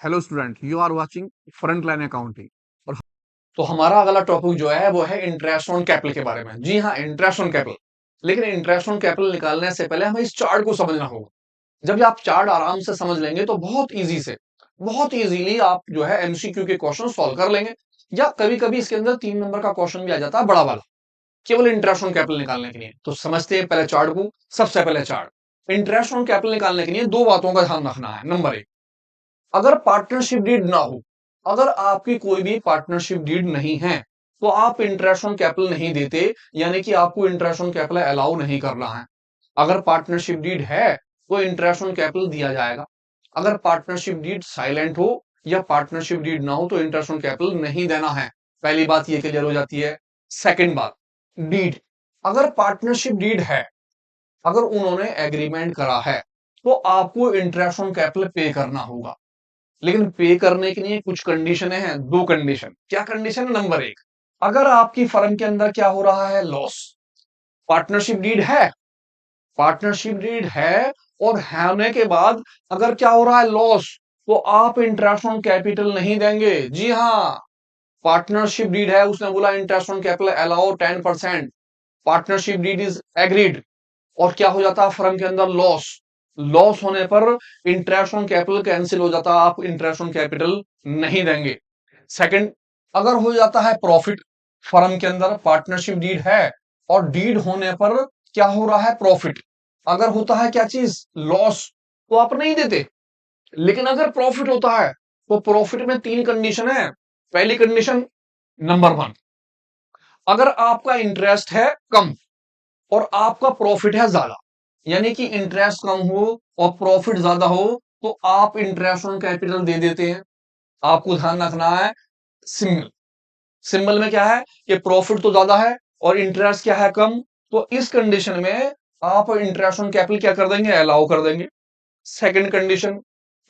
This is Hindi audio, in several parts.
Hello student, you are watching Front Line Accounting. और तो हमारा अगला टॉपिक जो है वो है इंटरेस्ट ऑन कैपिटल के बारे में। जी हाँ, इंटरेस्ट ऑन कैपिटल। लेकिन इंटरेस्ट ऑन कैपिटल निकालने से पहले हमें इस चार्ट को समझना होगा। जब ये आप चार्ट आराम से समझ लेंगे तो बहुत इजीली आप जो है एमसीक्यू के क्वेश्चन सॉल्व कर लेंगे। या कभी कभी इसके अंदर 3 नंबर का क्वेश्चन भी आ जाता है, बड़ा वाला, केवल इंटरेस्ट ऑन कैपिटल निकालने के लिए। तो समझते हैं पहले चार्ट को। सबसे पहले चार्ट इंटरेस्ट ऑन कैपिटल निकालने के लिए दो बातों का ध्यान रखना है। नंबर एक, अगर पार्टनरशिप डीड ना हो, अगर आपकी कोई भी पार्टनरशिप डीड नहीं है तो आप इंटरेस्ट ऑन कैपिटल नहीं देते, यानी कि आपको इंटरेस्ट ऑन कैपिटल अलाउ नहीं करना है। अगर पार्टनरशिप डीड है तो इंटरेस्ट ऑन कैपिटल दिया जाएगा। अगर पार्टनरशिप डीड साइलेंट हो या पार्टनरशिप डीड ना हो तो इंटरेस्ट ऑन कैपिटल नहीं देना है। पहली बात ये क्लियर हो जाती है। सेकंड बात, डीड, अगर पार्टनरशिप डीड है, अगर उन्होंने एग्रीमेंट करा है तो आपको इंटरेस्ट ऑन कैपिटल पे करना होगा। लेकिन पे करने के लिए कुछ कंडीशन हैं, दो कंडीशन। क्या कंडीशन है? नंबर एक, अगर आपकी फर्म के अंदर क्या हो रहा है, लॉस। पार्टनरशिप डीड है, पार्टनरशिप डीड है और होने के बाद अगर क्या हो रहा है, लॉस, तो आप इंटरेस्ट ऑन कैपिटल नहीं देंगे। जी हाँ, पार्टनरशिप डीड है, उसने बोला interest on capital allow 10%, partnership deed is agreed, और क्या हो जाता है फर्म के अंदर, लॉस। लॉस होने पर इंटरेस्ट ऑन कैपिटल कैंसिल हो जाता है, आप इंटरेस्ट ऑन कैपिटल नहीं देंगे। सेकंड, अगर हो जाता है प्रॉफिट, फर्म के अंदर पार्टनरशिप डीड है और डीड होने पर क्या हो रहा है, प्रॉफिट। अगर होता है क्या चीज, लॉस, तो आप नहीं देते। लेकिन अगर प्रॉफिट होता है तो प्रॉफिट में तीन कंडीशन है। पहली कंडीशन, नंबर वन, अगर आपका इंटरेस्ट है कम और आपका प्रॉफिट है ज्यादा, यानी कि इंटरेस्ट कम हो और प्रॉफिट ज्यादा हो, तो आप इंटरेस्ट ऑन कैपिटल दे देते हैं। आपको ध्यान रखना है, सिंबल, सिंबल में क्या है कि प्रॉफिट तो ज्यादा है और इंटरेस्ट क्या है, कम। तो इस कंडीशन में आप इंटरेस्ट ऑन कैपिटल क्या कर देंगे, अलाउ कर देंगे। सेकंड कंडीशन,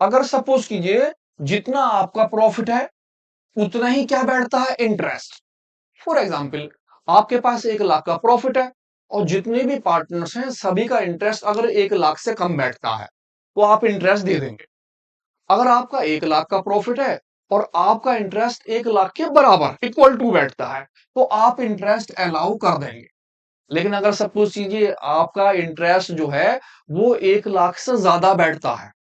अगर सपोज कीजिए जितना आपका प्रॉफिट है उतना ही क्या बैठता है, इंटरेस्ट। फॉर एग्जाम्पल, आपके पास 1 लाख का प्रॉफिट है और जितने भी पार्टनर्स हैं सभी का इंटरेस्ट अगर 1 लाख से कम बैठता है तो आप इंटरेस्ट दे देंगे। अगर आपका 1 लाख का प्रॉफिट है और आपका इंटरेस्ट 1 लाख के बराबर इक्वल टू बैठता है तो आप इंटरेस्ट अलाउ कर देंगे। लेकिन अगर सपोज कीजिए आपका इंटरेस्ट जो है वो 1 लाख से ज्यादा बैठता है,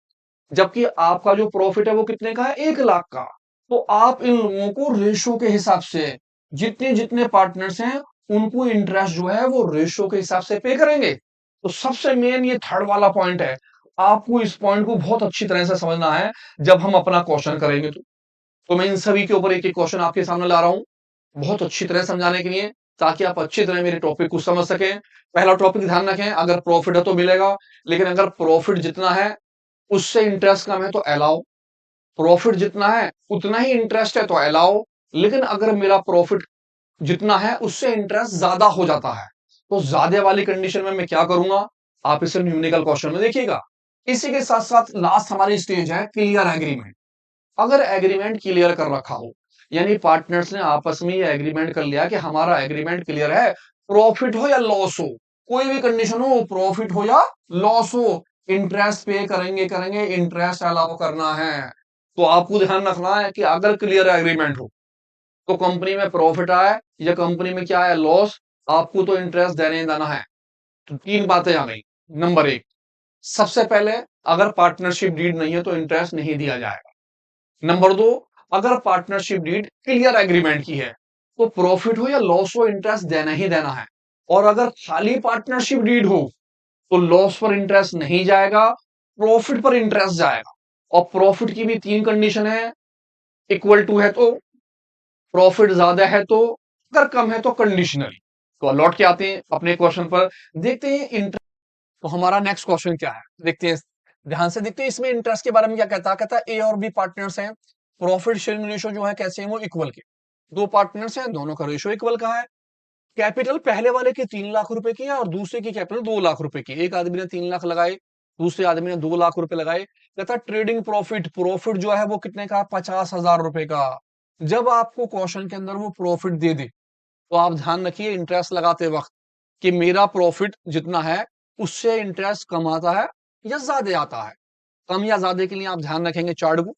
जबकि आपका जो प्रॉफिट है वो कितने का है, 1 लाख का, तो आप इन लोगों को रेशो के हिसाब से, जितने जितने पार्टनर्स हैं उनको इंटरेस्ट जो है वो रेशो के हिसाब से पे करेंगे। तो सबसे मेन ये थर्ड वाला पॉइंट है। आपको इस पॉइंट को बहुत अच्छी तरह से समझना है जब हम अपना क्वेश्चन करेंगे। तो मैं इन सभी के ऊपर एक एक क्वेश्चन आपके सामने ला रहा हूं बहुत अच्छी तरह समझाने के लिए, ताकि आप अच्छी तरह मेरे टॉपिक को समझ सकें। पहला टॉपिक ध्यान रखें, अगर प्रॉफिट है तो मिलेगा, लेकिन अगर प्रॉफिट जितना है उससे इंटरेस्ट कम है तो अलाउ। प्रॉफिट जितना है उतना ही इंटरेस्ट है तो अलाउ। लेकिन अगर मेरा प्रॉफिट जितना है उससे इंटरेस्ट ज्यादा हो जाता है तो ज्यादा वाली कंडीशन में मैं क्या करूंगा, आप इसे न्यूमेरिकल क्वेश्चन में देखिएगा। इसी के साथ साथ लास्ट हमारी स्टेज है क्लियर एग्रीमेंट। अगर एग्रीमेंट क्लियर कर रखा हो, यानी पार्टनर्स ने आपस में ये एग्रीमेंट कर लिया कि हमारा एग्रीमेंट क्लियर है, प्रॉफिट हो या लॉस हो, कोई भी कंडीशन हो, प्रॉफिट हो या लॉस हो, इंटरेस्ट पे करेंगे करेंगे, इंटरेस्ट अलाउ करना है। तो आपको ध्यान रखना है कि अगर क्लियर एग्रीमेंट हो तो कंपनी में प्रॉफिट आए या कंपनी में क्या है, लॉस, आपको तो इंटरेस्ट देने ही देना है। तो तीन बातें आ गई। नंबर एक, सबसे पहले अगर पार्टनरशिप डीड नहीं है तो इंटरेस्ट नहीं दिया जाएगा। नंबर दो, अगर पार्टनरशिप डीड क्लियर एग्रीमेंट की है तो प्रॉफिट हो या लॉस हो इंटरेस्ट देना ही देना है। और अगर खाली पार्टनरशिप डीड हो तो लॉस पर इंटरेस्ट नहीं जाएगा, प्रॉफिट पर इंटरेस्ट जाएगा। और प्रॉफिट की भी तीन कंडीशन है, इक्वल टू है तो, प्रॉफिट ज्यादा है तो, अगर कम है तो कंडीशनली। तो लौट के आते हैं अपने क्वेश्चन पर, देखते हैं इंटरेस्ट। तो हमारा नेक्स्ट क्वेश्चन क्या है, देखते हैं, ध्यान से देखते हैं इसमें इंटरेस्ट के बारे में क्या कहता है। कहता है ए और बी पार्टनर्स हैं, प्रॉफिट शेयरिंग रेशो जो है कैसे हैं, वो इक्वल के। दो पार्टनर्स हैं, दोनों का रेशो इक्वल का है। कैपिटल पहले वाले की 3 लाख रुपए की है और दूसरे की कैपिटल 2 लाख रुपए की। एक आदमी ने 3 लाख लगाए, दूसरे आदमी ने 2 लाख रुपए लगाए। कहता ट्रेडिंग प्रॉफिट, प्रॉफिट जो है वो कितने का, 50,000 रुपए का। जब आपको क्वेश्चन के अंदर वो प्रॉफिट दे दे तो आप ध्यान रखिए इंटरेस्ट लगाते वक्त कि मेरा प्रॉफिट जितना है उससे इंटरेस्ट कम आता है या ज्यादा आता है। कम या ज्यादा के लिए आप ध्यान रखेंगे चार्ट को।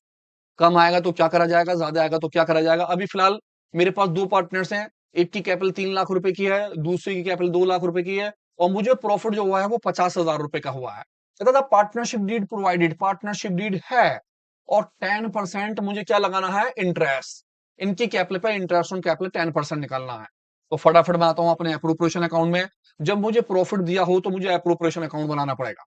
कम आएगा तो क्या करा जाएगा, ज्यादा आएगा तो क्या करा जाएगा। अभी फिलहाल मेरे पास दो पार्टनर्स हैं, एक की कैपिटल 3 लाख रुपए की है, दूसरी की कैपिटल 2 लाख रुपए की है, और मुझे प्रॉफिट जो हुआ है वो 50,000 रुपए का हुआ है। कहता था partnership deed provided, partnership deed है, और 10% मुझे क्या लगाना है, इंटरेस्ट। इनकी कैपिटल पे इंटरेस्ट ऑन कैपिटल 10% निकालना है। तो फटाफट मैं आता हूं अपने अप्रोप्रिएशन अकाउंट में। जब मुझे प्रॉफिट दिया हो तो मुझे अप्रोप्रिएशन अकाउंट बनाना पड़ेगा।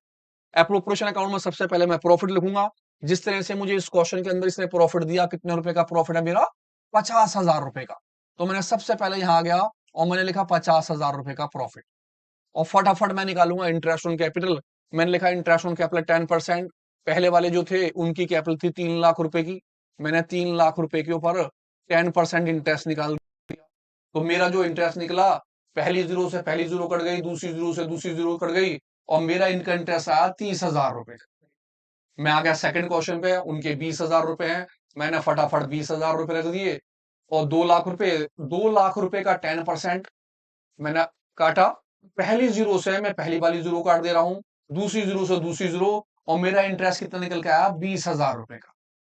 अप्रोप्रिएशन अकाउंट में सबसे पहले मैं प्रॉफिट लिखूंगा। जिस तरह से मुझे इस क्वेश्चन के अंदर इसने प्रॉफिट दिया, कितने रुपए का प्रॉफिट है मेरा, 50,000 रुपए का। तो मैंने सबसे पहले यहां आ गया और मैंने लिखा 50,000 रुपए का प्रॉफिट। और फटाफट मैं निकालूंगा इंटरेस्ट ऑन कैपिटल। मैंने लिखा इंटरेस्ट ऑन कैपिटल 10%। पहले वाले जो थे उनकी कैपिटल थी 3 लाख रुपए की, मैंने 3 लाख रुपए के ऊपर 10% इंटरेस्ट निकाल दिया। तो मेरा जो इंटरेस्ट निकला, पहली जीरो से पहली जीरो कट गई, दूसरी जीरो से दूसरी जीरो कट गई, और मेरा इनका इंटरेस्ट आया 30,000 रुपए। मैं आ गया सेकंड क्वेश्चन पे, उनके 20,000 रुपए हैं, मैंने फटाफट 20,000 रुपए रख दिए। और 2 लाख रुपए, 2 लाख रुपए का 10% मैंने काटा। पहली जीरो से मैं पहली वाली जीरो काट दे रहा हूं, दूसरी जीरो से दूसरी जीरो, और मेरा इंटरेस्ट कितना निकल के आया, 20,000 रुपए का।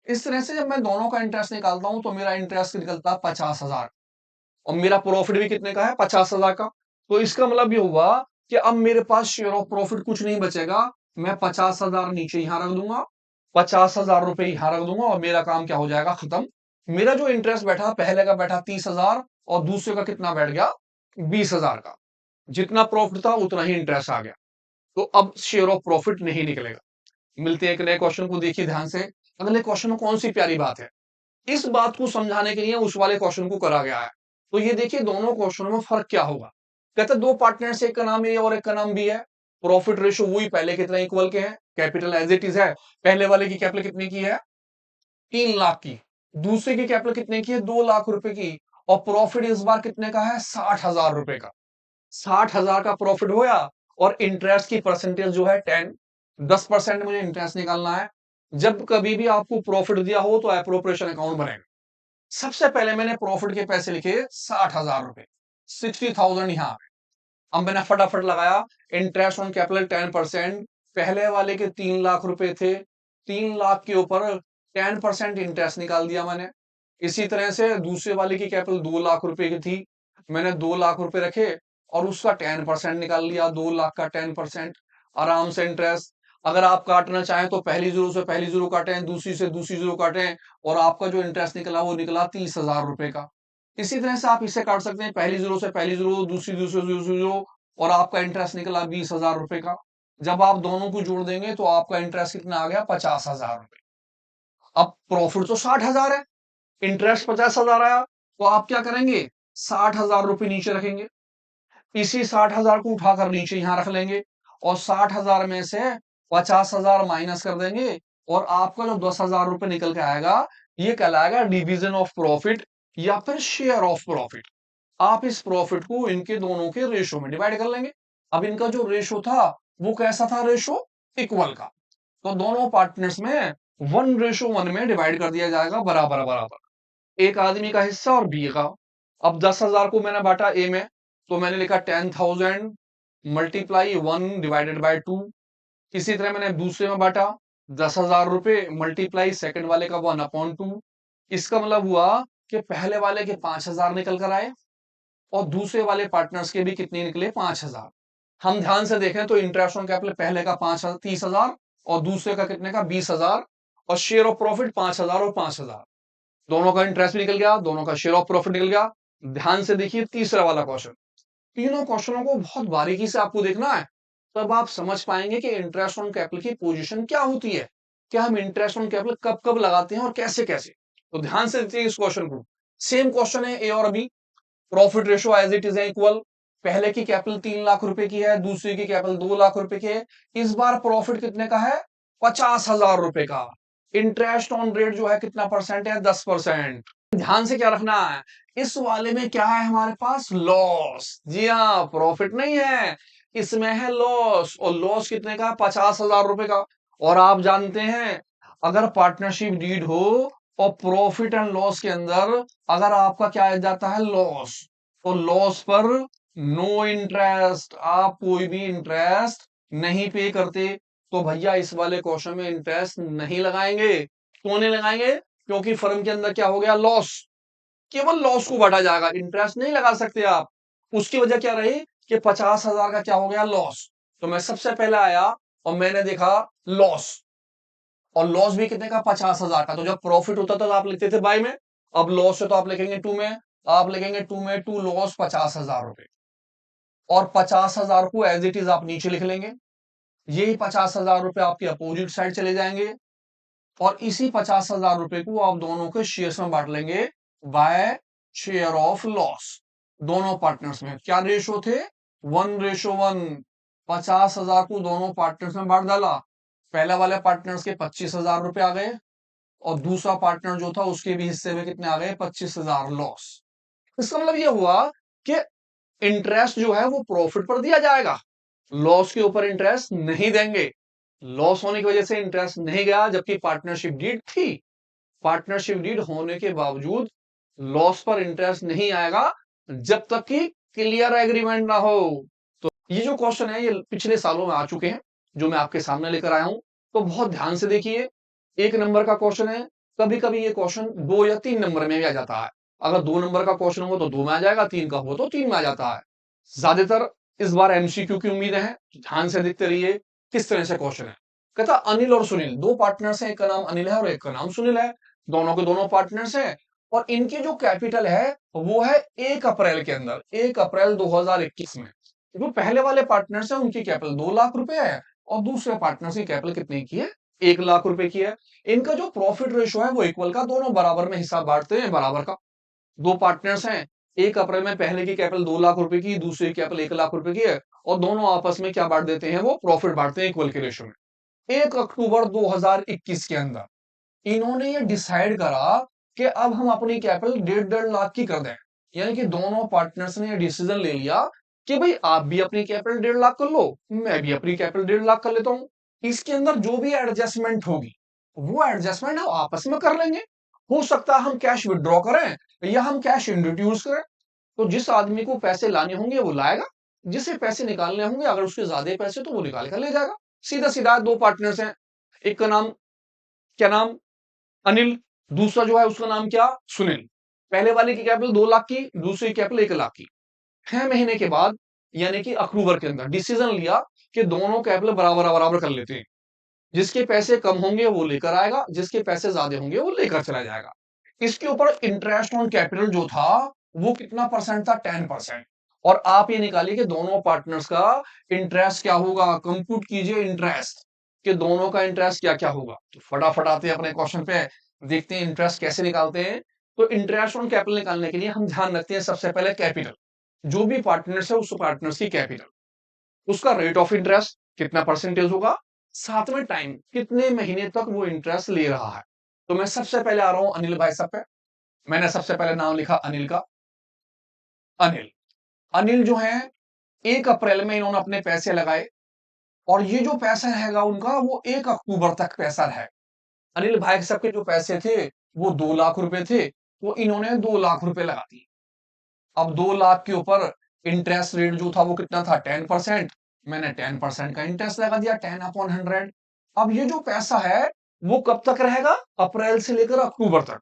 इस तरह से जब मैं दोनों का इंटरेस्ट निकालता हूं तो मेरा इंटरेस्ट निकलता है 50,000, और मेरा प्रॉफिट भी कितने का है, 50,000 का। तो इसका मतलब ये हुआ कि अब मेरे पास शेयर ऑफ प्रॉफिट कुछ नहीं बचेगा। मैं 50,000 नीचे यहां रख दूंगा, 50,000 रुपए यहां रख दूंगा, और मेरा काम क्या हो जाएगा, खत्म। मेरा जो इंटरेस्ट बैठा, पहले का बैठा 30,000, और दूसरे का कितना बैठ गया, 20,000 का। जितना प्रॉफिट था उतना ही इंटरेस्ट आ गया। तो अब शेयर ऑफ प्रॉफिट नहीं निकलेगा। मिलते हैं एक नए क्वेश्चन को, देखिए ध्यान से। अगले क्वेश्चन में कौन सी प्यारी बात है, इस बात को समझाने के लिए उस वाले क्वेश्चन को करा गया है। तो ये देखिए दोनों क्वेश्चनों में फर्क क्या होगा। कहते हैं दो पार्टनर्स, एक का नाम ए और एक का नाम बी है। प्रॉफिट रेशियो वही पहले कितना इक्वल के हैं, कैपिटल एज इट इज है। पहले वाले की कैपिटल कितने की है, 3 लाख की। दूसरे की कैपिटल कितने की है, 2 लाख रुपए की। और प्रॉफिट इस बार कितने का है, 60,000 रुपए का। 60,000 का प्रॉफिट होया, और इंटरेस्ट की परसेंटेज जो है 10% मुझे इंटरेस्ट निकालना है। जब कभी भी आपको प्रॉफिट दिया हो तो अप्रोप्रिएशन अकाउंट बनेगा। सबसे पहले मैंने प्रॉफिट के पैसे लिखे 60,000 रुपए, 60,000 यहां। अब मैंने फटाफट लगाया इंटरेस्ट ऑन कैपिटल 10%। पहले वाले के 3 लाख रुपए थे, 3 लाख के ऊपर 10% इंटरेस्ट निकाल दिया मैंने। इसी तरह से दूसरे वाले की कैपिटल 2 लाख रुपए की थी, मैंने 2 लाख रुपए रखे और उसका 10% निकाल लिया, 2 लाख का 10%। आराम से इंटरेस्ट। अगर आप काटना चाहें तो पहली जीरो से पहली जीरो काटें, दूसरी से दूसरी जीरो काटें, और आपका जो इंटरेस्ट निकला वो निकला 30,000 रुपए का। इसी तरह से आप इसे काट सकते हैं, पहली जीरो से पहली जीरो, दूसरी जीरो से दूसरी जीरो, और आपका इंटरेस्ट निकला 20,000 रुपए का। जब आप दोनों को जोड़ देंगे तो आपका इंटरेस्ट कितना आ गया, 50,000 रुपए। अब प्रॉफिट तो 60,000 है, इंटरेस्ट 50,000 आया, तो आप क्या करेंगे, 60,000 रुपए नीचे रखेंगे। इसी 60,000 को उठाकर नीचे यहां रख लेंगे, और 60,000 में से 50,000 माइनस कर देंगे, और आपका जो 10,000 रुपए निकल के आएगा, ये कहलाएगा डिवीजन ऑफ प्रॉफिट या फिर शेयर ऑफ प्रॉफिट। आप इस प्रॉफिट को इनके दोनों के रेशो में डिवाइड कर लेंगे। अब इनका जो रेशो था वो कैसा था, रेशो इक्वल का। तो दोनों पार्टनर्स में 1:1 में डिवाइड कर दिया जाएगा, बराबर बराबर, एक आदमी का हिस्सा और बी का। अब 10,000 को मैंने बांटा ए में, तो मैंने लिखा 10,000 मल्टीप्लाई 1/2। इसी तरह मैंने दूसरे में बांटा 10,000 रुपए मल्टीप्लाई सेकंड वाले का 1/2। इसका मतलब हुआ कि पहले वाले के 5,000 निकल कर आए, और दूसरे वाले पार्टनर्स के भी कितने निकले, 5,000। हम ध्यान से देखें तो इंटरेस्ट ऑन कैपिटल पहले का 30,000, और दूसरे का कितने का, 20,000, और शेयर ऑफ प्रॉफिट 5,000 और 5,000। दोनों का इंटरेस्ट भी निकल गया, दोनों का शेयर ऑफ प्रॉफिट निकल गया। ध्यान से देखिए तीसरा वाला क्वेश्चन। तीनों क्वेश्चनों को बहुत बारीकी से आपको देखना है, तब आप समझ पाएंगे कि इंटरेस्ट ऑन कैपिटल की पोजीशन क्या होती है, क्या हम इंटरेस्ट ऑन कैपिटल कब कब लगाते हैं और कैसे कैसे। तो ध्यान से देखिए इस क्वेश्चन को। सेम क्वेश्चन है ए और B, profit ratio as it is है इक्वल। पहले की कैपिटल 3 लाख रुपए की है, दूसरी की कैपिटल 2 लाख रुपए की है। इस बार प्रॉफिट कितने का है, 50,000 रुपए का। इंटरेस्ट ऑन रेट जो है कितना परसेंट है, 10%। ध्यान से क्या रखना है, इस वाले में क्या है हमारे पास, लॉस। जी हाँ, प्रॉफिट नहीं है, इसमें है लॉस। और लॉस कितने का, 50,000 रुपए का। और आप जानते हैं अगर पार्टनरशिप डीड हो और प्रॉफिट एंड लॉस के अंदर अगर आपका क्या आ जाता है, लॉस, तो लॉस पर नो इंटरेस्ट, आप कोई भी इंटरेस्ट नहीं पे करते। तो भैया इस वाले क्वेश्चन में इंटरेस्ट नहीं लगाएंगे। क्यों नहीं लगाएंगे, क्योंकि फर्म के अंदर क्या हो गया, लॉस, केवल लॉस को बढ़ा जाएगा, इंटरेस्ट नहीं लगा सकते आप। उसकी वजह क्या रही कि 50,000 का क्या हो गया, लॉस। तो मैं सबसे पहले आया और मैंने देखा लॉस, और लॉस भी कितने का, 50,000 का। तो जब प्रॉफिट होता था तो आप लिखते थे बाई में, अब लॉस है तो आप लिखेंगे टू में, आप लिखेंगे टू में, टू लॉस 50,000 रुपए, और 50,000 को एज इट इज आप नीचे लिख लेंगे। यही 50,000 रुपए आपके अपोजिट साइड चले जाएंगे, और इसी 50,000 रुपए को आप दोनों के शेयर्स में बांट लेंगे बाय शेयर ऑफ लॉस। दोनों पार्टनर्स में क्या रेशो थे, 1:1। 50,000 को दोनों पार्टनर्स में बांट डाला, पहले वाले पार्टनर्स के 25,000 रुपए आ गए, और दूसरा पार्टनर जो था उसके भी हिस्से में कितने आ गए, 25,000 लॉस। इसका मतलब ये हुआ कि इंटरेस्ट जो है वो प्रॉफिट पर दिया जाएगा, लॉस के ऊपर इंटरेस्ट नहीं देंगे। लॉस होने की वजह से इंटरेस्ट नहीं गया, जबकि पार्टनरशिप डीड थी। पार्टनरशिप डीड होने के बावजूद लॉस पर इंटरेस्ट नहीं आएगा जब तक कि क्लियर एग्रीमेंट ना हो। तो ये जो क्वेश्चन है ये पिछले सालों में आ चुके हैं, जो मैं आपके सामने लेकर आया हूं। तो बहुत ध्यान से देखिए, 1 नंबर का क्वेश्चन है, कभी कभी ये क्वेश्चन 2 या 3 नंबर में भी आ जाता है। अगर 2 नंबर का क्वेश्चन हो तो 2 में आ जाएगा, 3 का हो तो 3 में आ जाता है। ज्यादातर इस बार एमसीक्यू की उम्मीद है, ध्यान से देखते रहिए किस तरह से क्वेश्चन है। कहता अनिल और सुनील, दो पार्टनर्स हैं, एक का नाम अनिल है और एक का नाम सुनील है, दोनों के दोनों पार्टनर्स हैं, और इनकी जो कैपिटल है वो है 1 अप्रैल के अंदर, 1 अप्रैल 2021 में। जो पहले वाले पार्टनर्स हैं उनकी कैपिटल 2 लाख रुपए है, और दूसरे पार्टनर्स की कैपिटल कितने की है, 1 लाख रुपए की है। इनका जो प्रॉफिट रेशो है वो इक्वल का, दोनों बराबर में हिस्सा बांटते हैं, बराबर का। दो पार्टनर्स हैं, 1 अप्रैल में पहले की कैपिटल 2 लाख रुपए की, दूसरी की कैपिटल 1 लाख रुपए की है, और दोनों आपस में क्या बांट देते हैं, वो प्रॉफिट बांटते हैं इक्वल के रेशो में। 1 अक्टूबर 2021 के अंदर इन्होंने ये डिसाइड करा कि अब हम अपनी कैपिटल 1.5 लाख की कर दें। यानी कि दोनों पार्टनर्स ने ये डिसीजन ले लिया कि भाई आप भी अपनी कैपिटल 1.5 लाख कर लो, मैं भी अपनी कैपिटल 1.5 लाख कर लेता हूं। इसके अंदर जो भी एडजस्टमेंट होगी वो एडजस्टमेंट हम आपस में कर लेंगे। हो सकता है हम कैश विड्रॉ करें या हम कैश इंट्रोड्यूस करें। तो जिस आदमी को पैसे लाने होंगे वो लाएगा, जिसे पैसे निकालने होंगे अगर उसके ज्यादा पैसे तो वो निकाल कर ले जाएगा। सीधा सीधा दो पार्टनर्स हैं, एक का नाम क्या नाम, अनिल, दूसरा जो है उसका नाम क्या, सुनील। पहले वाले की कैपिटल 2 लाख की, दूसरी की कैपिटल 1 लाख की। 6 महीने के बाद यानी कि अक्टूबर के अंदर डिसीजन लिया कि दोनों कैपिटल बराबर बराबर कर लेते हैं। जिसके पैसे कम होंगे वो लेकर आएगा, जिसके पैसे ज्यादा होंगे वो लेकर चला जाएगा। इसके ऊपर इंटरेस्ट ऑन कैपिटल जो था वो कितना परसेंट था, 10%। और आप ये निकालिए कि दोनों पार्टनर्स का इंटरेस्ट क्या होगा, कंप्यूट कीजिए इंटरेस्ट कि दोनों का इंटरेस्ट क्या क्या होगा। तो फटाफट आते हैं अपने क्वेश्चन पे, देखते हैं इंटरेस्ट कैसे निकालते हैं। तो इंटरेस्ट ऑन कैपिटल निकालने के लिए हम ध्यान रखते हैं सबसे पहले कैपिटल, जो भी पार्टनर्स है उस पार्टनर्स की कैपिटल, उसका रेट ऑफ इंटरेस्ट कितना परसेंटेज होगा, साथ में टाइम कितने महीने तक वो इंटरेस्ट ले रहा है। तो मैं सबसे पहले आ रहा हूं अनिल भाई साहब पे। मैंने सबसे पहले नाम लिखा अनिल का। अनिल, अनिल जो है 1 अप्रैल में इन्होंने अपने पैसे लगाए, और ये जो पैसा रहेगा उनका वो 1 अक्टूबर तक पैसा है। अनिल भाई साहब के जो पैसे थे वो 2 लाख रुपए थे, वो इन्होंने 2 लाख रुपए लगा दिए। अब 2 लाख के ऊपर इंटरेस्ट रेट जो था वो कितना था, 10%। मैंने 10% का इंटरेस्ट लगा दिया, 10/100। अब ये जो पैसा है वो कब तक रहेगा, अप्रैल से लेकर अक्टूबर तक।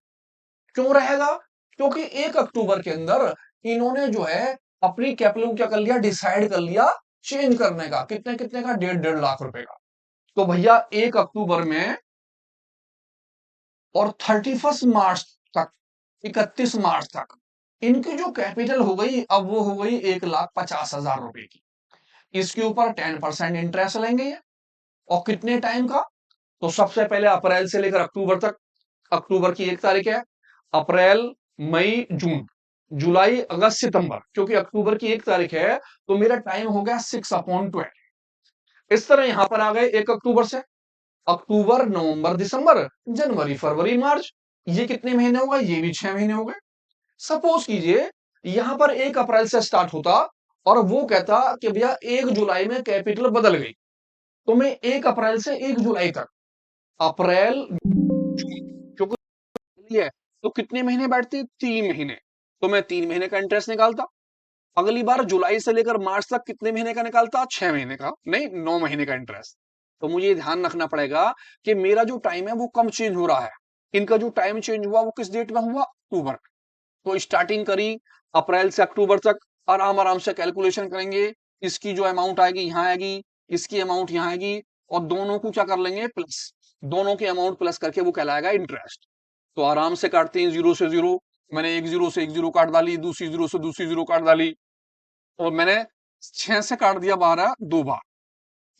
क्यों रहेगा, क्योंकि 1 अक्टूबर के अंदर इन्होंने जो है अपनी कैपिटल को क्या कर लिया, डिसाइड कर लिया चेंज करने का, कितने कितने का, 1.5 लाख रुपए का। तो भैया 1 अक्टूबर में और 31 मार्च तक, 31 मार्च तक इनकी जो कैपिटल हो गई अब वो हो गई 1,50,000 रुपए की। इसके ऊपर 10% इंटरेस्ट लेंगे ये, और कितने टाइम का, तो सबसे पहले अप्रैल से लेकर अक्टूबर तक। अक्टूबर की 1 तारीख है, अप्रैल, मई, जून, जुलाई, अगस्त, सितंबर, क्योंकि अक्टूबर की 1 तारीख है तो मेरा टाइम हो गया 6/12। इस तरह यहां पर आ गए 1 अक्टूबर से अक्टूबर, नवंबर, दिसंबर, जनवरी, फरवरी, मार्च। ये कितने महीने हो गए, ये भी 6 महीने हो गए। सपोज कीजिए यहां पर 1 अप्रैल से स्टार्ट होता और वो कहता कि भैया 1 जुलाई में कैपिटल बदल गई, तो मैं 1 अप्रैल से 1 जुलाई तक, अप्रैल, जून, क्योंकि है तो कितने महीने बैठते, 3 महीने, तो मैं 3 महीने का इंटरेस्ट निकालता। अगली बार जुलाई से लेकर मार्च तक कितने महीने का निकालता, 6 महीने का, नहीं 9 महीने का इंटरेस्ट। तो मुझे ध्यान रखना पड़ेगा कि मेरा जो टाइम है वो कम चेंज हो रहा है। इनका जो टाइम चेंज हुआ वो किस डेट में हुआ, अक्टूबर। तो स्टार्टिंग करी अप्रैल से अक्टूबर तक, आराम आराम से कैलकुलेशन करेंगे, इसकी जो अमाउंट आएगी यहाँ आएगी, इसकी अमाउंट यहाँ आएगी, और दोनों को क्या कर लेंगे, प्लस, दोनों की अमाउंट प्लस करके वो कहलाएगा इंटरेस्ट। तो आराम से काटते हैं, जीरो से जीरो, मैंने एक जीरो से एक जीरो काट डाली, दूसरी जीरो से दूसरी जीरो काट डाली, और मैंने 6 से काट दिया 12 दो बार।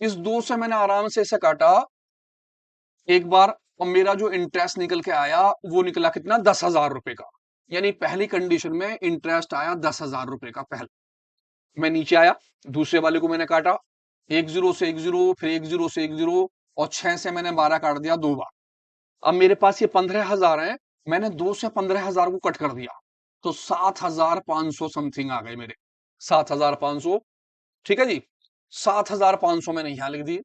इस 2 से मैंने आराम से इसे काटा एक बार, और मेरा जो इंटरेस्ट निकल के आया वो निकला कितना, 10,000 रुपए का। यानी पहली कंडीशन में इंटरेस्ट आया 10,000 रुपए का पहले। मैं नीचे आया, दूसरे वाले को मैंने काटा, एक जीरो से एक जीरो, फिर एक जीरो से एक जीरो, और 6 से मैंने 12 काट दिया दो बार। अब मेरे पास ये 15,000 है, मैंने 2 से 15,000 को कट कर दिया, तो 7,500 समथिंग आ गए मेरे, 7,500। ठीक है जी, 7,500 मैंने यहां लिख दी।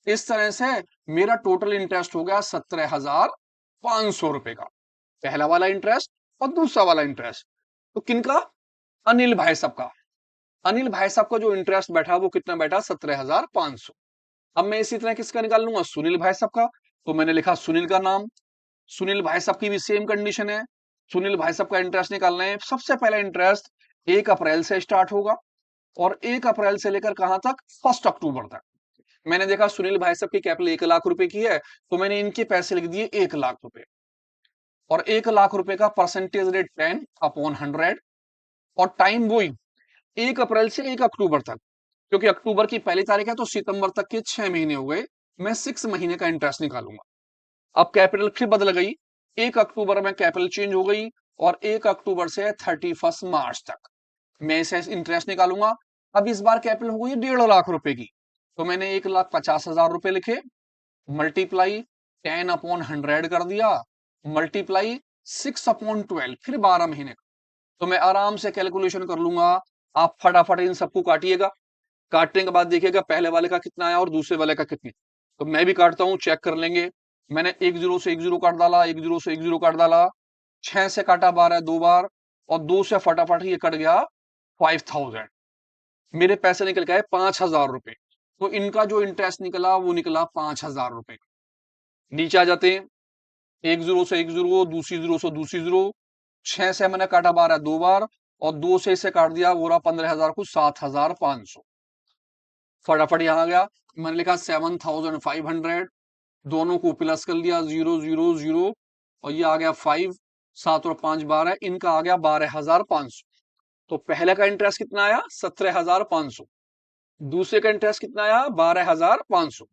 इस तरह से मेरा टोटल इंटरेस्ट हो गया 17,500 रुपए का, पहला वाला इंटरेस्ट और दूसरा वाला इंटरेस्ट। तो किनका, अनिल भाई साहब का। अनिल भाई साहब का जो इंटरेस्ट बैठा वो कितना बैठा, 17,500। अब मैं इसी तरह किसका निकाल लूंगा, सुनील भाई साहब का। तो मैंने लिखा सुनील का नाम, सुनील भाई साहब की भी सेम कंडीशन है, सुनील भाई साहब का इंटरेस्ट निकालना है। सबसे पहला इंटरेस्ट 1 अप्रैल से स्टार्ट होगा, और 1 अप्रैल से लेकर कहां तक, 1 अक्टूबर तक। मैंने देखा सुनील भाई साहब की कैपिटल 1 लाख रुपए की है, तो मैंने इनके पैसे लिख दिए 1 लाख रुपए, और 1 लाख रुपए का परसेंटेज रेट 10/100, और टाइम वही 1 अप्रैल से 1 अक्टूबर तक, क्योंकि अक्टूबर की पहली तारीख है तो सितंबर तक के 6 महीने हो गए, मैं 6 महीने का इंटरेस्ट निकालूंगा। अब कैपिटल फिर बदल गई, 1 अक्टूबर में कैपिटल चेंज हो गई, और 1 अक्टूबर से 31 मार्च तक मैं इसे इंटरेस्ट निकालूंगा। अब इस बार कैपिटल हो गई 1.5 लाख रुपए की, तो मैंने 1,50,000 लिखे, मल्टीप्लाई 10/100 कर दिया, मल्टीप्लाई 6/12, फिर 12 महीने का। तो मैं आराम से कैलकुलेशन कर लूंगा, आप फटाफट इन सबको काटिएगा, काटने के बाद देखिएगा पहले वाले का कितना आया और दूसरे वाले का कितना। तो मैं भी काटता हूं, चेक कर लेंगे। मैंने एक जीरो से एक जीरो काट डाला, एक जीरो से एक जीरो काट डाला, 6 से काटा 12 दो बार, और 2 से फटाफट ये कट गया 5,000। मेरे पैसे निकल गए 5,000 रुपए। तो इनका जो इंटरेस्ट निकला वो निकला 5,000 रुपए। नीचे आ जाते हैं, एक जीरो से एक जीरो, दूसरी जीरो से दूसरी जीरो, 6 से मैंने काटा 12 दो बार, और 2 से इसे काट दिया, वो रहा 15,000 को 7,500। फटाफट यहां आ गया, मैंने लिखा 7,500, दोनों को प्लस कर लिया, 0 0 0, और ये आ गया 5, 7 और 5 12, इनका आ गया 12,500। तो पहले का इंटरेस्ट कितना आया, 17,500, दूसरे का इंटरेस्ट कितना आया, 12,500।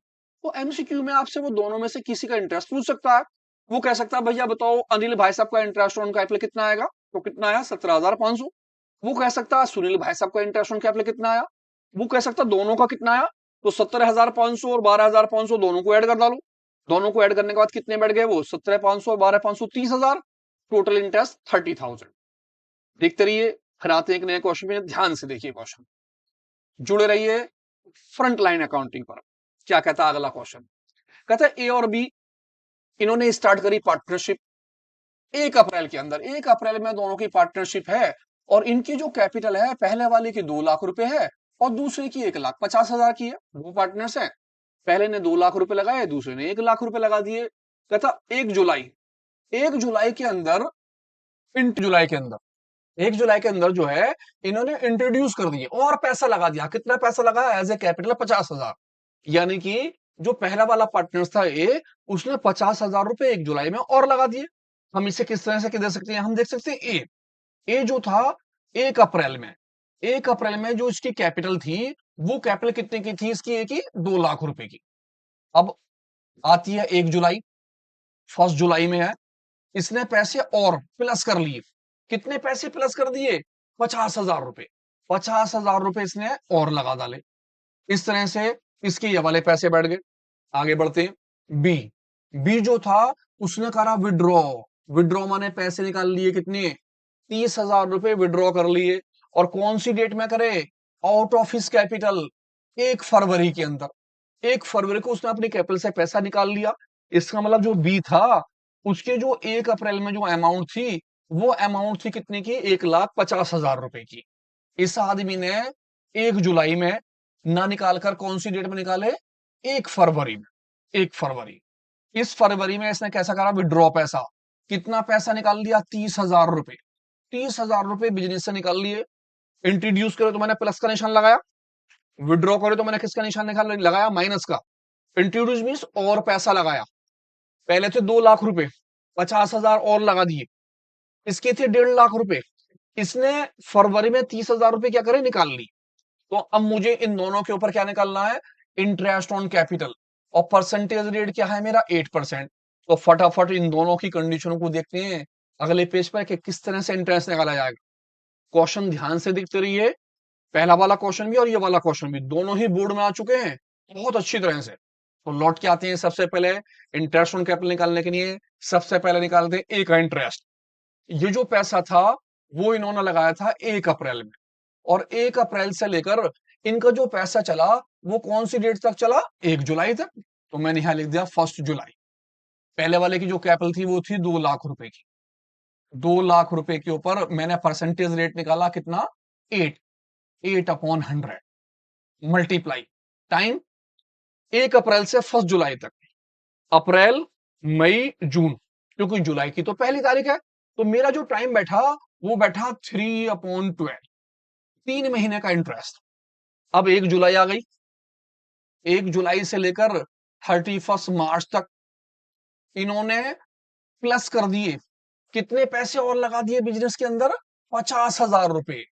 तो एमसीक्यू में आपसे वो दोनों में से किसी का इंटरेस्ट पूछ सकता है। वो कह सकता है भैया बताओ अनिल भाई साहब का इंटरेस्ट ऑन कैपिटल कितना आएगा, तो कितना आया, 17,500। वो कह सकता है सुनील भाई साहब का इंटरेस्ट ऑन कैपिटल कितना आया, वो कह सकता है दोनों का कितना आया, तो 17,500 और 12,500 दोनों को ऐड कर डालो। दोनों को ऐड करने के बाद कितने बैठ गए, वो 17,500 और 12,500, 30,000। Total interest 30,000। देखते रहिए, फिर आते हैं एक नए क्वेश्चन में, ध्यान से देखिए क्वेश्चन, जुड़े रहिए फ्रंट लाइन अकाउंटिंग पर। क्या कहता है अगला क्वेश्चन, कहता है ए और बी इन्होंने स्टार्ट करी पार्टनरशिप 1 अप्रैल के अंदर। 1 अप्रैल में दोनों की पार्टनरशिप है, और इनकी जो कैपिटल है पहले वाले की 2 लाख रुपए है, और दूसरे की 1,50,000 की है। वो पार्टनर्स हैं, पहले ने 2 लाख रुपए लगाए, दूसरे ने 1 लाख रुपए लगा दिए। कहता 1 जुलाई, 1 जुलाई के अंदर, 1 जुलाई के अंदर, 1 जुलाई के अंदर जो है इन्होंने इंट्रोड्यूस कर दिए और पैसा लगा दिया। कितना पैसा लगा, एज ए कैपिटल 50,000। यानी कि जो पहला वाला पार्टनर था ए, उसने 50,000 रुपए 1 जुलाई में और लगा दिए। हम इसे किस तरह से दे सकते हैं, हम देख सकते हैं ए जो था 1 अप्रैल में, 1 अप्रैल में जो इसकी कैपिटल थी, वो कैपिटल कितने की थी इसकी, ए की 2 लाख रुपए की। अब आती है 1 जुलाई, 1 जुलाई में है, इसने पैसे और प्लस कर लिए। कितने पैसे प्लस कर दिए, 50,000 रुपए, 50,000 रुपए इसने और लगा डाले। इस तरह से इसके ये वाले पैसे बैठ गए। आगे बढ़ते हैं, बी, बी जो था उसने करा विड्रॉ, विड्रॉ माने पैसे निकाल लिए, कितने, 30,000 रुपए विड्रॉ कर लिए। और कौन सी डेट में करे, आउट ऑफ हिज कैपिटल, 1 फरवरी के अंदर। 1 फरवरी को उसने अपनी कैपिटल से पैसा निकाल लिया। इसका मतलब जो बी था उसके जो 1 अप्रैल में जो अमाउंट थी, वो अमाउंट थी कितने की, 1,50,000 रुपए की। इस आदमी ने 1 जुलाई में ना निकालकर कौन सी डेट में निकाले, 1 फरवरी में, 1 फरवरी। इस फरवरी में इसने कैसा करा, विड्रॉ पैसा, कितना पैसा निकाल लिया, 30,000 रुपए। 30,000 रुपए बिजनेस से निकाल लिए। इंट्रोड्यूस करो तो मैंने प्लस का निशान लगाया, विड्रॉ करो तो मैंने किसका निशान निकाल लगाया, माइनस का। इंट्रोड्यूस मीन्स और पैसा लगाया, पहले थे 2 लाख रुपए, 50,000 और लगा दिए, इसके थे 1.5 लाख रुपए। इसने फरवरी में 30,000 रुपए क्या करे, निकाल ली। तो अब मुझे इन दोनों के ऊपर क्या निकालना है, इंटरेस्ट ऑन कैपिटल, और परसेंटेज रेट क्या है मेरा, 8%। तो फटाफट इन दोनों की कंडीशनों को देखते हैं अगले पेज पर कि किस तरह से इंटरेस्ट निकाला जाएगा। क्वेश्चन ध्यान से देखते रहिए, पहला वाला क्वेश्चन भी और ये वाला क्वेश्चन भी दोनों ही बोर्ड में आ चुके हैं बहुत अच्छी तरह से। तो लौट के आते हैं सबसे पहले इंटरेस्ट ऑन कैपिटल निकालने के लिए। सबसे पहले निकालते हैं ए का इंटरेस्ट। ये जो पैसा था वो इन्होंने लगाया था 1 अप्रैल में, और 1 अप्रैल से लेकर इनका जो पैसा चला वो कौन सी डेट तक चला, 1 जुलाई तक। तो मैंने यहां लिख दिया 1 जुलाई। पहले वाले की जो कैपिटल थी वो थी 2 लाख रुपए की। 2 लाख रुपए के ऊपर मैंने परसेंटेज रेट निकाला कितना, 8 अपॉन 100 मल्टीप्लाई टाइम 1 अप्रैल से 1 जुलाई तक। अप्रैल, मई, जून, क्योंकि जुलाई की तो पहली तारीख है, तो मेरा जो टाइम बैठा वो बैठा 3/12, 3 महीने का इंटरेस्ट। अब 1 जुलाई आ गई, 1 जुलाई से लेकर 31 मार्च तक इन्होंने प्लस कर दिए, कितने पैसे और लगा दिए बिजनेस के अंदर, 50,000 रुपए।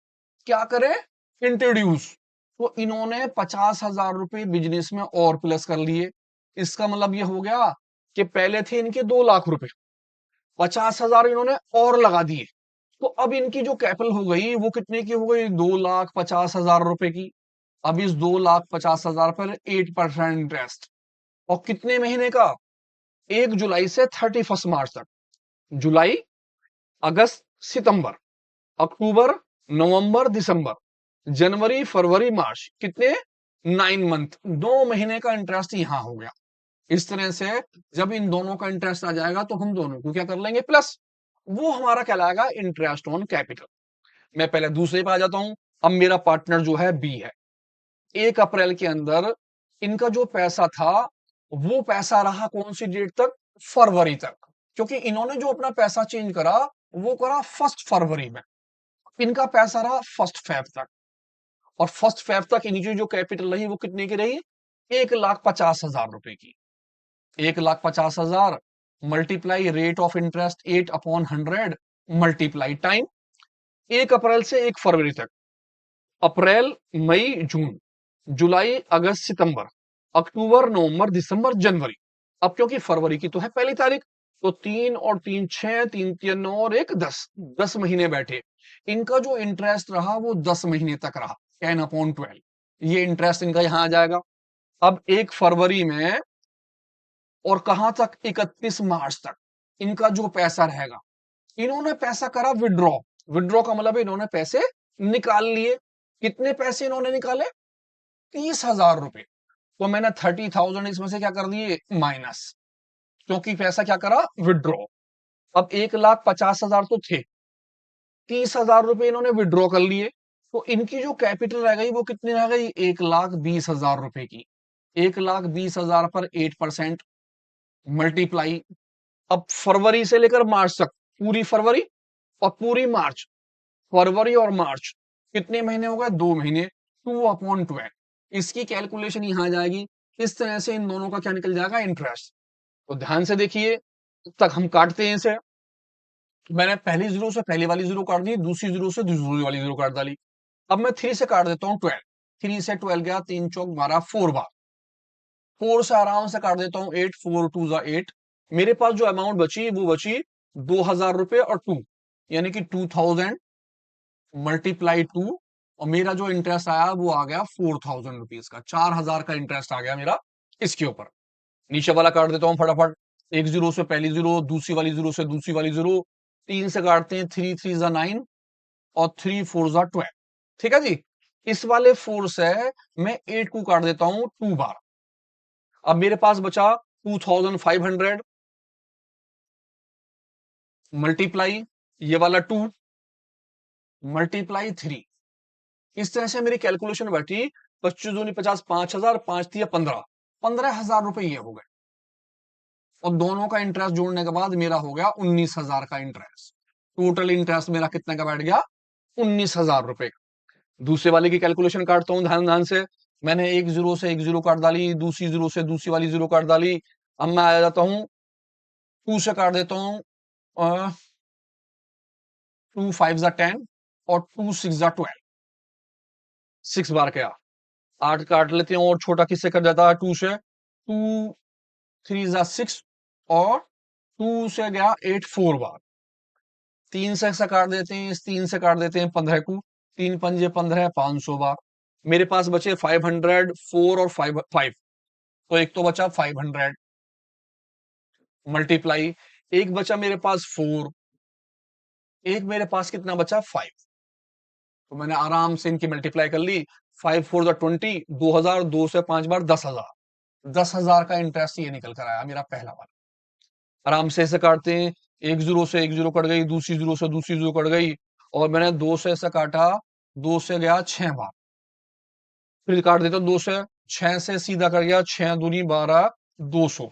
क्या करें, इंट्रोड्यूस। तो इन्होंने 50,000 रुपए बिजनेस में और प्लस कर लिए। इसका मतलब ये हो गया कि पहले थे इनके 2 लाख रुपए, 50,000 इन्होंने और लगा दिए। तो अब इनकी जो कैपिटल हो गई वो कितने की हो गई, 2,50,000 रुपए की। अब इस 2,50,000 पर 8% इंटरेस्ट, और कितने महीने का, 1 जुलाई से 31 मार्च तक। जुलाई, अगस्त, सितंबर, अक्टूबर, नवंबर, दिसंबर, जनवरी, फरवरी, मार्च, कितने, 9 मंथ, 2 महीने का इंटरेस्ट यहां हो गया। इस तरह से जब इन दोनों का इंटरेस्ट आ जाएगा तो हम दोनों को क्या कर लेंगे, प्लस। वो हमारा कहलाएगा इंटरेस्ट ऑन कैपिटल। मैं पहले दूसरे पे आ जाता हूं। अब मेरा पार्टनर जो है बी है। 1 अप्रैल के अंदर इनका जो पैसा था वो पैसा रहा कौन सी डेट तक, फरवरी तक, क्योंकि इन्होंने जो अपना पैसा चेंज करा वो करा 1 फरवरी में। इनका पैसा रहा 1 फेब तक, और 1 फेब तक इनकी जो कैपिटल रही वो कितने की रही, 1,50,000 रुपए की। 1,50,000 multiply rate of interest 8/100 multiply time 1 अप्रैल से 1 फरवरी तक, अप्रैल, मई, जून, जुलाई, अगस्त, सितंबर, अक्टूबर, नवंबर, दिसंबर, जनवरी। अब क्योंकि फरवरी की तो है पहली तारीख, तो 3 और 3 6, 3 3 9 और 1 10, 10 महीने बैठे। इनका जो इंटरेस्ट रहा वो 10 महीने तक रहा, 10/12। ये इंटरेस्ट इनका यहां आ जाएगा। अब 1 फरवरी में और कहां तक, 31 मार्च तक इनका जो पैसा रहेगा, इन्होंने पैसा करा विड्रॉ। विड्रॉ का मतलब इन्होंने पैसे निकाल लिए। कितने पैसे इन्होंने निकाले, 30,000 रुपए। तो मैंने 30,000 इसमें से क्या कर दिए, माइनस, क्योंकि पैसा क्या करा, विड्रॉ। अब 1,50,000 तो थे, 30,000 रुपए इन्होंने विड्रॉ कर लिए। तो इनकी जो कैपिटल रह गई वो कितनी रह गई, 1,20,000 रुपए की। 1,20,000 पर 8% मल्टीप्लाई। अब फरवरी से लेकर मार्च तक, पूरी फरवरी और पूरी मार्च, फरवरी और मार्च कितने महीने हो गए, 2 महीने, 2/12। इसकी कैलकुलेशन यहां आ जाएगी। इस तरह से इन दोनों का क्या निकल जाएगा, इंटरेस्ट। तो ध्यान से देखिए, तब तक हम काटते हैं इसे। मैंने पहली जीरो से पहली वाली जीरो काट दी, दूसरी जीरो से दूसरी वाली जीरो काट डाली। अब मैं 3 से काट देता हूँ 12, 3 से 12 गया, 3 चौक 12, 4 बार। 4 से आराम से काट देता हूँ 8, 4 2 8। मेरे पास जो अमाउंट बची वो बची 2,000 रुपए और 2, यानी कि 2,000 मल्टीप्लाई 2, और मेरा जो इंटरेस्ट आया वो आ गया 4,000 रुपीज का, 4,000 का इंटरेस्ट आ गया मेरा इसके ऊपर। नीचे वाला काट देता हूँ फटाफट। एक जीरो से पहली जीरो, दूसरी वाली जीरो से दूसरी वाली जीरो, 3 से काटते हैं, 3 3 9 और 3 4 12। ठीक है जी। इस वाले 4 से मैं 8 को काट देता हूं 2 बार। अब मेरे पास बचा 2,500 मल्टीप्लाई ये वाला 2 मल्टीप्लाई 3। इस तरह से मेरी कैलकुलेशन बैठी, 25 दूनी 50, 5,000, 5 3 15, 15,000 रुपए ये हो गए। और दोनों का इंटरेस्ट जोड़ने के बाद मेरा हो गया 19,000 का इंटरेस्ट। टोटल इंटरेस्ट मेरा कितने का बैठ गया? 19,000 रुपए का। दूसरे वाले की कैलकुलेशन काटता हूं ध्यान ध्यान से। मैंने एक जीरो से एक जीरो काट डाली, दूसरी जीरो से दूसरी वाली जीरो काट डाली। अब मैं आ जाता हूं, टू से काट देता हूं, 2 5 10 और 2 6 12। 6 बार क्या, 8 काट लेते हैं, और छोटा किससे कट जाता है? 2 से। 2 3 6 और 2 से गया 8 4 बार। 3 से ऐसा काट देते हैं, इस 3 से काट देते हैं 15 को। 3 पंजे 15, 500 बार। मेरे पास बचे 500, 4 और 5। तो एक तो बचा 500 मल्टीप्लाई, एक बचा मेरे पास 4, एक मेरे पास कितना बचा? 5। तो मैंने आराम से इनकी मल्टीप्लाई कर ली। 5 4 20, 2,000, 2 से 5 बार 10,000। 10,000 का इंटरेस्ट ये निकल कर आया मेरा पहला वाला। आराम से ऐसे काटते हैं, एक जीरो से एक जीरो कट गई, दूसरी जीरो से दूसरी जीरो कट गई, और मैंने 2 से ऐसे काटा, 2 से गया 6 बार। फिर काट देता 2 से, 6 से सीधा कर गया, 6 दूनी 12, 200।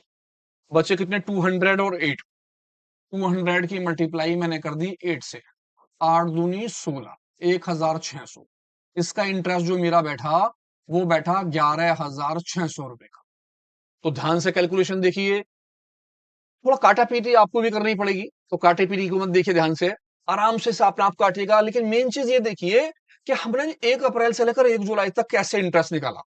बचे कितने? 200 और 8। 200 की मल्टीप्लाई मैंने कर दी 8 से। 8 दूनी 16, 1,600। इसका इंटरेस्ट जो मेरा बैठा, वो बैठा 11,600 रुपए का। तो ध्यान से कैलकुलेशन देखिए, थोड़ा काटा पीटी आपको भी करनी पड़ेगी, तो काटे पीटी को मत देखिए, ध्यान से आराम से अपने आप काटिएगा। लेकिन मेन चीज ये देखिए कि हमने 1 अप्रैल से लेकर 1 जुलाई तक कैसे इंटरेस्ट निकाला।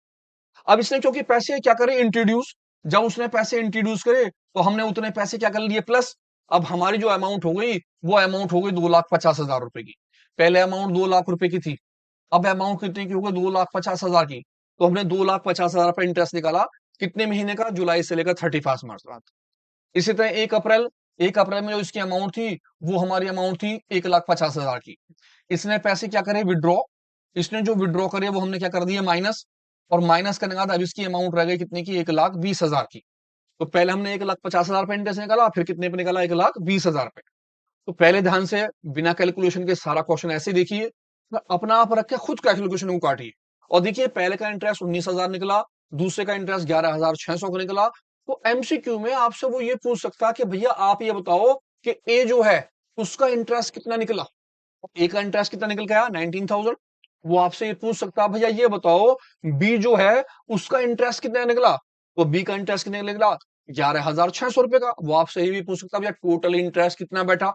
अब इसने क्योंकि पैसे क्या करे? इंट्रोड्यूस। जब उसने पैसे इंट्रोड्यूस करे तो हमने उतने पैसे क्या कर लिए? प्लस। अब हमारी जो अमाउंट हो गई, वो अमाउंट हो गई 2,50,000 रुपए की। पहले अमाउंट 2 लाख रुपए की थी, अब अमाउंट कितने की हो गई? 2,50,000 की। तो हमने 2,50,000 रुपए इंटरेस्ट निकाला। कितने महीने का? जुलाई से लेकर 31 मार्च तक। इसी तरह 1 अप्रैल, 1 अप्रैल में जो इसकी अमाउंट थी, वो हमारी अमाउंट थी 1,50,000 की। इसने पैसे क्या करे? विड्रॉ। इसने जो विड्रॉ करे वो हमने क्या कर दिया? माइनस। और माइनस करने के बाद अब इसकी अमाउंट रह गई कितने की? 1,20,000 की। तो पहले हमने 1,50,000 पे इंटरेस्ट निकाला, फिर कितने पे निकाला? 1,20,000 पे। तो पहले ध्यान से बिना कैलकुलेशन के सारा क्वेश्चन ऐसे देखिए, अपना आप रख के खुद कैलकुलेशन को काटिए। और देखिए, पहले का इंटरेस्ट 19,000 निकला, दूसरे का इंटरेस्ट 11,600 का निकला। तो एमसीक्यू में आपसे वो ये पूछ सकता है कि भैया आप ये बताओ कि ए जो है उसका इंटरेस्ट कितना निकला। ए का इंटरेस्ट कितना निकल गया? 19,000। वो आपसे ये पूछ सकता है भैया ये बताओ बी जो है उसका इंटरेस्ट कितना निकला। तो बी का इंटरेस्ट कितना निकला? 11,600 रुपए का। वो आपसे ये भी पूछ सकता है भैया टोटल इंटरेस्ट कितना बैठा।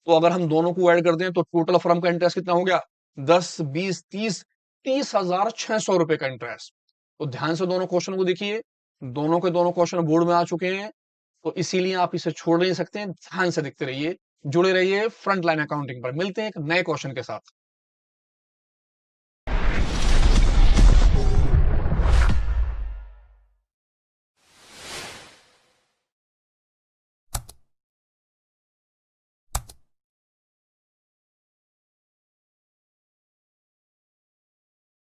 तो अगर हम दोनों को ऐड कर दें तो टोटल फर्म का इंटरेस्ट कितना हो गया? 10 20 30, 30,600 रुपए का इंटरेस्ट। तो ध्यान से दोनों क्वेश्चन को देखिए, दोनों के दोनों क्वेश्चन बोर्ड में आ चुके हैं। तो इसीलिए आप इसे छोड़ नहीं सकते, ध्यान से देखते रहिए, जुड़े रहिए फ्रंट लाइन अकाउंटिंग पर। मिलते हैं एक नए क्वेश्चन के साथ।